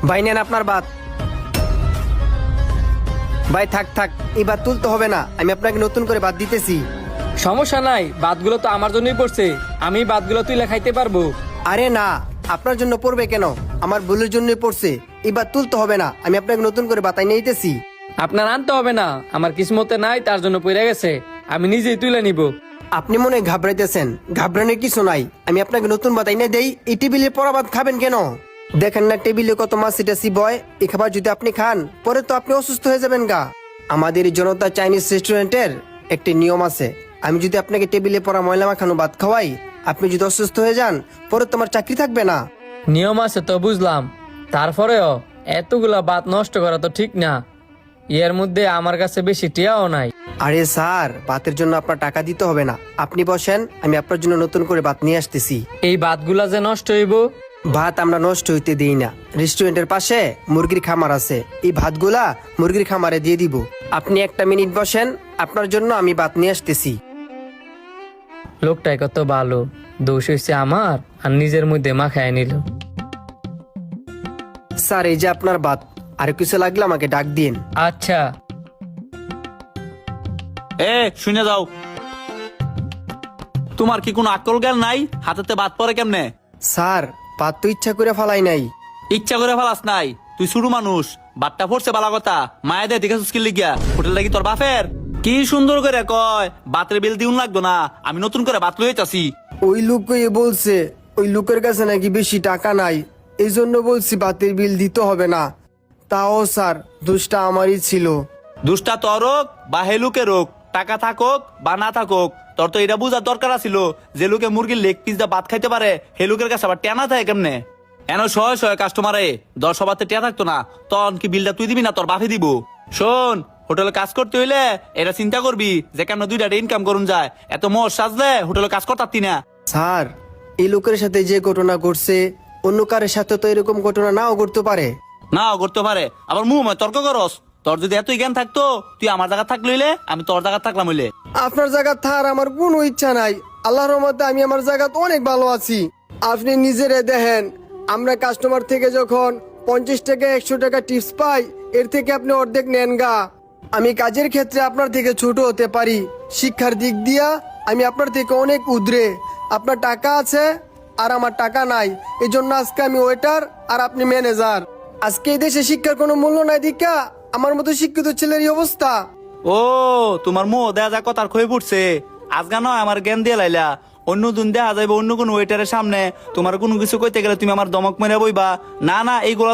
ভাই নেন আপনার বাত। ভাই থাক থাক, এবার তুলতে হবে না, আমি আপনাকে নতুন করে বাদ দিতেছি। সমস্যা নাই, ভাতগুলো তো আমার জন্যই পড়ছে, আমি ভাতগুলো তুলে খাইতে পারবো। আরে না, আপনার জন্য পড়বে কেন, আমার ভুলের জন্যই পড়ছে। এবার তুলতে হবে না, আমি আপনাকে নতুন করে বাতাই নিতেছি। আপনার আনতে হবে না, আমার কিসমতে নাই, তার জন্য পড়ে গেছে, আমি নিজেই তুলে নিব। আপনি মনে হয় ঘাবড়াইতেছেন, ঘাবড়ানোর কিছু নাই, আমি আপনাকে নতুন বাতাই না দেই। এই টেবিলে পড়া ভাত খাবেন কেন? দেখেন না টেবিলে কত মাছ সিটাসি বয়, এই খাবার যদি আপনি খান পরে তো আপনি অসুস্থ হয়ে যাবেন গা। আমাদের এই জনতা চাইনিজ রেস্টুরেন্টের একটি নিয়ম আছে, আমি যদি আপনাকে টেবিলে পড়া ময়লা মাখানো ভাত খাওয়াই, আপনি যদি অসুস্থ হয়ে যান পরে তো আমার চাকরি থাকবে না। নিয়ম আছে তো বুঝলাম, তারপরেও এতগুলা ভাত নষ্ট করা তো ঠিক না। এর মধ্যে আমার কাছে বেশি টিয়াও নাই। আরে স্যার, ভাতের জন্য আপনার টাকা দিতে হবে না, আপনি বসেন, আমি আপনার জন্য নতুন করে ভাত নিয়ে আসতেছি। এই ভাতগুলা যে নষ্ট হইব। ভাত আমরা নষ্ট হইতে দিই না, রেস্টুরেন্টের পাশে মুরগির খামার আছে, এই ভাতগুলা মুরগির খামারে দিয়ে দিব। আপনি একটা মিনিট বসেন, আপনার জন্য আমি ভাত নিয়ে আসতেছি। লোকটাই কত ভালো, দোষ হয়েছে আমার আর নিজের মধ্যে মাখায় নিল। স্যার এই যে আপনার ভাত, আর কিছু লাগলে আমাকে ডাক দিন। আচ্ছা। শুনে যাও, তোমার কি কোনো আকল জ্ঞান নাই? হাতেতে বাদ পরে কেমনে? স্যার ভাত তো ইচ্ছা করে ফালাই নাই। ইচ্ছা করে ফেলাস নাই? তুই শুরু মানুষ, বাটটা পড়ছে বালা কথা, মায়া দে দেখে সুস্কিল লিগিয়া হোটেল লাগি তোর বাপের। কি সুন্দর করে কয় বাতের বিল দিউন লাগতো না, আমি নতুন করে বাত লইতাছি। ওই লোক বলছে ওই লোকের কাছে নাকি বেশি টাকা নাই, এই জন্য বলছি ভাতের বিল দিতে হবে না। তাও স্যার দোষটা আমারই ছিল। দুষ্টা তোর হোক বা হেলুকের হোক, টাকা থাকুক বা না থাকুক, তোর তো এটা বুঝার দরকার ছিল যে লোকে মুরগির লেগ পিস দা ভাত খাইতে পারে, হেলুকের কাছে আবার টেনা থাকে কেমনে? এন শয় শয় কাস্টমারে 10 বাতে টেয়া থাকতো না, তখন কি বিলটা তুই দিবি না তোর বাপে দিব? শোন, হোটেলে কাজ করতে হইলে এটা চিন্তা করবি যে কেমন দুইটা ইনকাম করুন যায়, এত মোষ সাজলে হোটেলে কাজ করতারতি না। স্যার এই লোকের সাথে যে ঘটনা ঘটছে, অন্য কারের সাথে তো এরকম ঘটনা নাও ঘটতে পারে। নাও করতে পারে, আবার মুহময় তর্ক করস। তোর যদি এতই জ্ঞান থাকতো তুই আমার জায়গা থাকলে হইলে, আমি তোর জায়গা থাকলাম হইলে। আপনার জায়গা থার আমার কোনো ইচ্ছা নাই, আল্লাহর রহমতে আমি আমার জায়গা অনেক ভালো আছি। আপনি নিজেরে দেখেন, আমরা কাস্টমার থেকে যখন 50 টাকা 100 টাকা টিপস পাই, এর থেকে আপনি অর্ধেক নেন গা। আমি কাজের ক্ষেত্রে আপনার থেকে ছোট হতে পারি, শিক্ষার দিক দিয়া আমি আপনার থেকে অনেক উদ্রে। আপনার টাকা আছে আর আমার টাকা নাই, এই জন্য আজকে আমি ওয়েটার আর আপনি ম্যানেজার। আজকে এই দেশে শিক্ষার কোনো মূল্য নাই দীক্ষা আমার মতো শিক্ষিত ছেলের এই অবস্থা। ও তোমার মুহ দেয়া যা কথার খয়ে পড়ছে, আজগা নয় আমার জ্ঞান দিয়ে লাইলা। অন্য দিন দেখা যাইবে অন্য কোন ওয়েটারের সামনে তোমার কোনো কিছু কইতে গেলে তুমি আমার দমক মেরে বইবা, না না এইগুলো